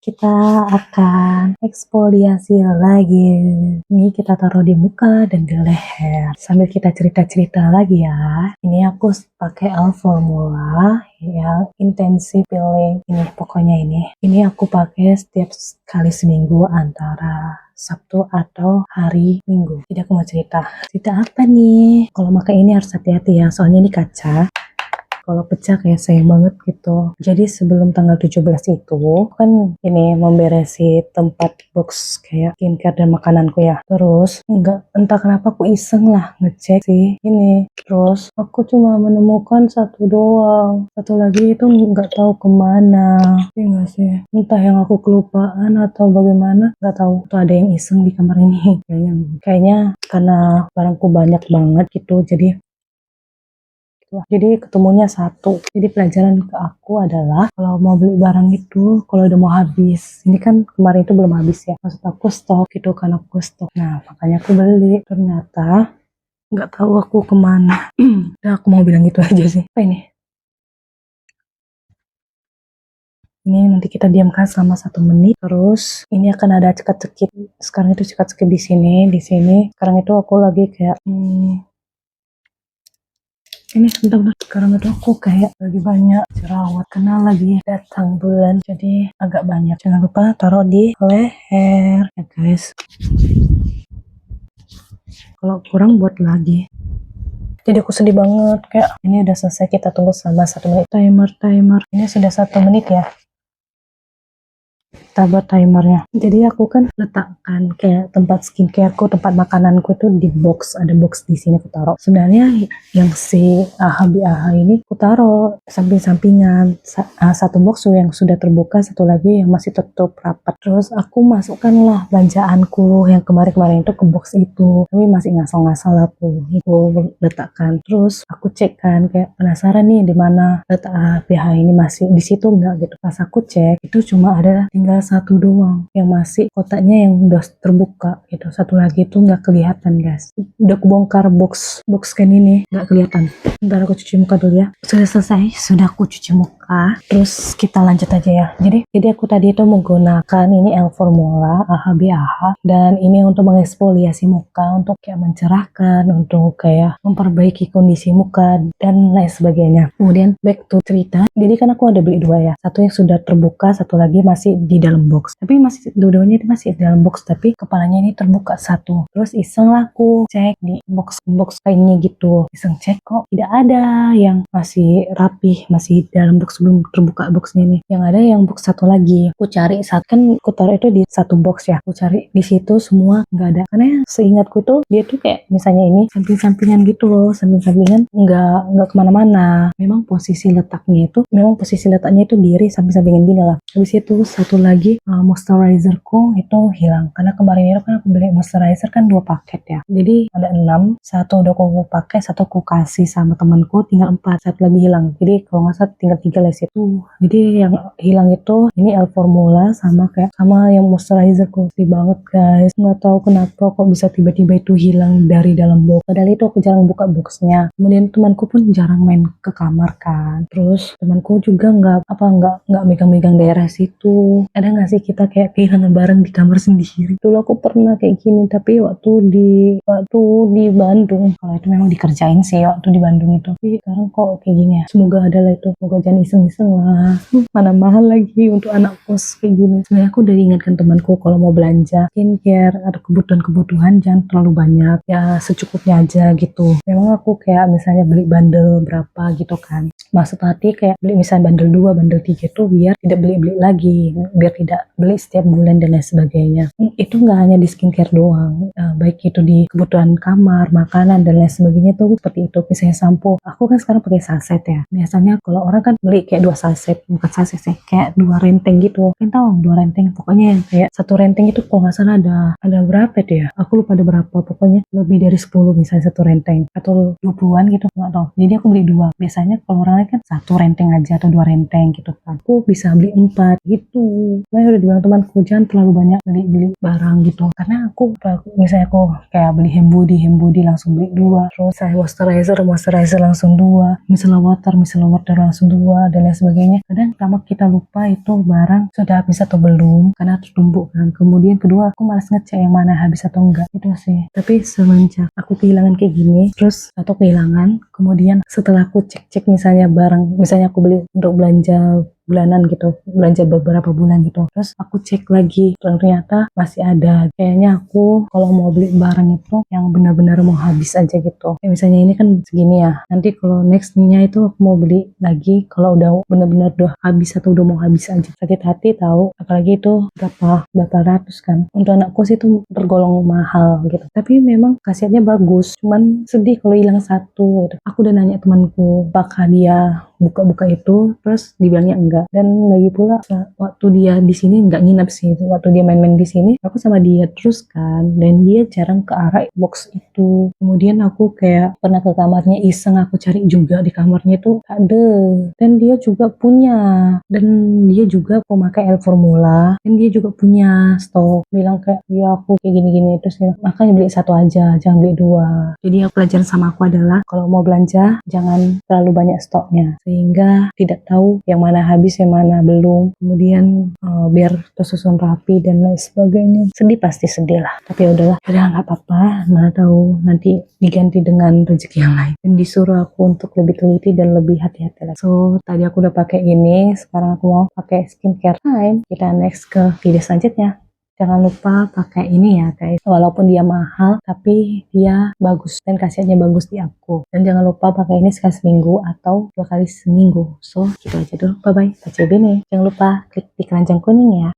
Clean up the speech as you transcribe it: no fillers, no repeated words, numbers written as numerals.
Kita akan eksfoliasi lagi. Ini kita taruh di muka dan di leher. Sambil kita cerita-cerita lagi ya. Ini aku pakai Alformula yang intensif peeling. Ini pokoknya ini. Ini aku pakai setiap kali seminggu antara Sabtu atau hari Minggu. Jadi aku mau cerita. Cerita apa nih? Kalau pakai ini harus hati-hati ya. Soalnya ini kaca. Kalau pecah kayak sayang banget gitu. Jadi sebelum tanggal 17 itu kan ini memberesi tempat box kayak skincare dan makananku ya. Terus entah kenapa aku iseng lah ngecek sih ini. Terus aku cuma menemukan satu doang. Satu lagi itu nggak tahu kemana. Iya nggak sih? Entah yang aku kelupaan atau bagaimana. Nggak tahu. Tuh ada yang iseng di kamar ini. Kayaknya karena barangku banyak banget gitu. Jadi ketemunya satu. Jadi pelajaran ke aku adalah kalau mau beli barang itu kalau udah mau habis. Ini kan kemarin itu belum habis ya. Maksud aku stok gitu kan aku stok. Nah makanya aku beli. Ternyata nggak tahu aku kemana. Nah aku mau bilang gitu aja sih. Apa ini? Ini nanti kita diamkan selama 1 menit. Terus ini akan ada cekat-cekit. Sekarang itu cekat-cekit di sini, di sini. Sekarang itu aku lagi kayak ini bentar-bentar. Sekarang itu aku kayak lagi banyak jerawat karena lagi datang bulan, jadi agak banyak. Jangan lupa taruh di leher ya guys. Kalau kurang buat lagi. Jadi aku sedih banget, kayak ini udah selesai, kita tunggu selama 1 menit. Timer ini sudah 1 menit ya. Kita buat timernya. Jadi aku kan letakkan kayak tempat skincareku, tempat makananku itu di box. Ada box di sini aku taruh. Sebenarnya yang si AHA ini aku taruh samping-sampingan. Satu box yang sudah terbuka, satu lagi yang masih tertutup rapat. Terus aku masukkanlah belanjaanku yang kemarin-kemarin itu ke box itu. Tapi masih ngasal-ngasal aku letakkan. Terus aku cek kan, kayak penasaran nih di mana letak AHA ini, masih di situ enggak gitu. Pas aku cek itu cuma ada tinggal satu doang yang masih kotaknya yang udah terbuka gitu. Satu lagi itu nggak kelihatan guys. Udah kebongkar box kan ini nggak kelihatan. Bentar aku cuci muka dulu ya. Sudah selesai, sudah aku cuci muka. Terus kita lanjut aja ya. Jadi aku tadi itu menggunakan ini Alformula AHA dan ini untuk mengeksfoliasi muka, untuk kayak mencerahkan, untuk kayak memperbaiki kondisi muka dan lain sebagainya. Kemudian back to cerita. Jadi kan aku ada beli 2 ya. Satu yang sudah terbuka, satu lagi masih di dalam box. Tapi masih dua-duanya masih di dalam box, tapi kepalanya ini terbuka satu. Terus iseng lah aku cek di box kainnya gitu. Iseng cek kok tidak ada yang masih rapih, masih dalam box belum terbuka boxnya ini. Yang ada yang box satu lagi. Aku cari saat kan aku taruh itu di satu box ya. Aku cari di situ semua nggak ada. Karena seingatku tuh dia tuh kayak misalnya ini samping-sampingan gitu loh, samping-sampingan nggak kemana-mana. Memang posisi letaknya itu diri samping-sampingan gini lah. Habis itu satu lagi moisturizerku itu hilang karena kemarin itu kan aku beli moisturizer kan 2 paket ya, jadi ada 6. Satu udah aku pakai, satu aku kasih sama temanku, tinggal 4. Satu lagi hilang, jadi kalau nggak salah tinggal 3 lah situ. Jadi yang hilang itu ini Alformula sama yang moisturizerku. Sedih banget guys, nggak tahu kenapa kok bisa tiba-tiba itu hilang dari dalam box, padahal itu aku jarang buka boxnya. Kemudian temanku pun jarang main ke kamar kan, terus temanku juga nggak megang-megang daerah situ. Ada nggak sih kita kayak kehilangan barang di kamar sendiri? Dulu aku pernah kayak gini, tapi waktu di Bandung. Kalau itu memang dikerjain sih waktu di Bandung itu. Tapi sekarang kok kayak gini ya? Semoga ada lah itu. Semoga jangan iseng-iseng lah. Mana mahal lagi untuk anak kos kayak gini. Sebenarnya aku udah diingatkan temanku kalau mau belanja skincare atau kebutuhan jangan terlalu banyak. Ya secukupnya aja gitu. Memang aku kayak misalnya beli bundle berapa gitu kan. Maksud hati kayak beli misalnya bundle 2, bundle 3 itu biar tidak beli lagi, biar tidak beli setiap bulan dan lain sebagainya. Itu nggak hanya di skincare doang, baik itu di kebutuhan kamar, makanan dan lain sebagainya tuh seperti itu. Misalnya sampo, aku kan sekarang pakai saset ya. Biasanya kalau orang kan beli kayak 2 saset, bukan saset sih, kayak 2 renteng gitu. Kan tahu 2 renteng, pokoknya yang kayak 1 renteng itu kalau nggak salah ada berapa tuh ya? Aku lupa ada berapa, pokoknya lebih dari 10 misalnya 1 renteng atau 20-an gitu, nggak tahu. Jadi aku beli 2. Biasanya kalau orang lain kan satu renteng aja atau 2 renteng gitu kan. Aku bisa beli 4 gitu. Makanya udah dibilang temanku jangan terlalu banyak beli barang gitu. Karena misalnya aku kayak beli hand body langsung beli 2. Terus saya moisturizer langsung 2. Micellar water langsung 2 dan lain sebagainya. Kadang pertama kita lupa itu barang sudah habis atau belum karena tertumbuk kan. Kemudian kedua aku malas ngecek yang mana habis atau enggak itu sih. Tapi semenjak aku kehilangan kayak gini terus atau kehilangan kemudian setelah aku cek misalnya aku beli untuk belanja bulanan gitu, belanja beberapa bulan gitu, terus aku cek lagi ternyata masih ada. Kayaknya aku kalau mau beli barang itu yang benar-benar mau habis aja gitu. Kayak misalnya ini kan segini ya, nanti kalau nextnya itu aku mau beli lagi kalau udah benar-benar udah habis atau udah mau habis aja. Sakit hati tahu, apalagi itu berapa ratus kan. Untuk anakku sih itu tergolong mahal gitu, tapi memang khasiatnya bagus, cuman sedih kalau hilang satu gitu. Aku udah nanya temanku apakah dia buka-buka itu, terus dibilangnya enggak. Dan lagi pula waktu dia di sini enggak nginep sih, waktu dia main-main di sini aku sama dia terus kan, dan dia jarang ke arah box itu. Kemudian aku kayak pernah ke kamarnya iseng, aku cari juga di kamarnya tuh ada, dan dia juga punya, dan dia juga pemakai L Formula, dan dia juga punya stok. Bilang kayak ya aku kayak gini-gini, terus ya, makanya beli satu aja, jangan beli 2. Jadi pelajaran sama aku adalah kalau mau belanja jangan terlalu banyak stoknya, sehingga tidak tahu yang mana habis yang mana belum, kemudian biar tersusun rapi dan lain sebagainya. Sedih, pasti sedih lah, tapi udahlah, nggak apa-apa, mana tahu nanti diganti dengan rezeki yang lain. Dan disuruh aku untuk lebih teliti dan lebih hati-hati lah. So tadi aku udah pakai ini, sekarang aku mau pakai skincare time. Kita next ke video selanjutnya. Jangan lupa pakai ini ya guys, walaupun dia mahal tapi dia bagus dan khasiatnya bagus di aku. Dan jangan lupa pakai ini sekali seminggu atau 2 kali seminggu. So gitu aja dulu, bye bye, pakai bene. Jangan lupa klik di keranjang kuning ya.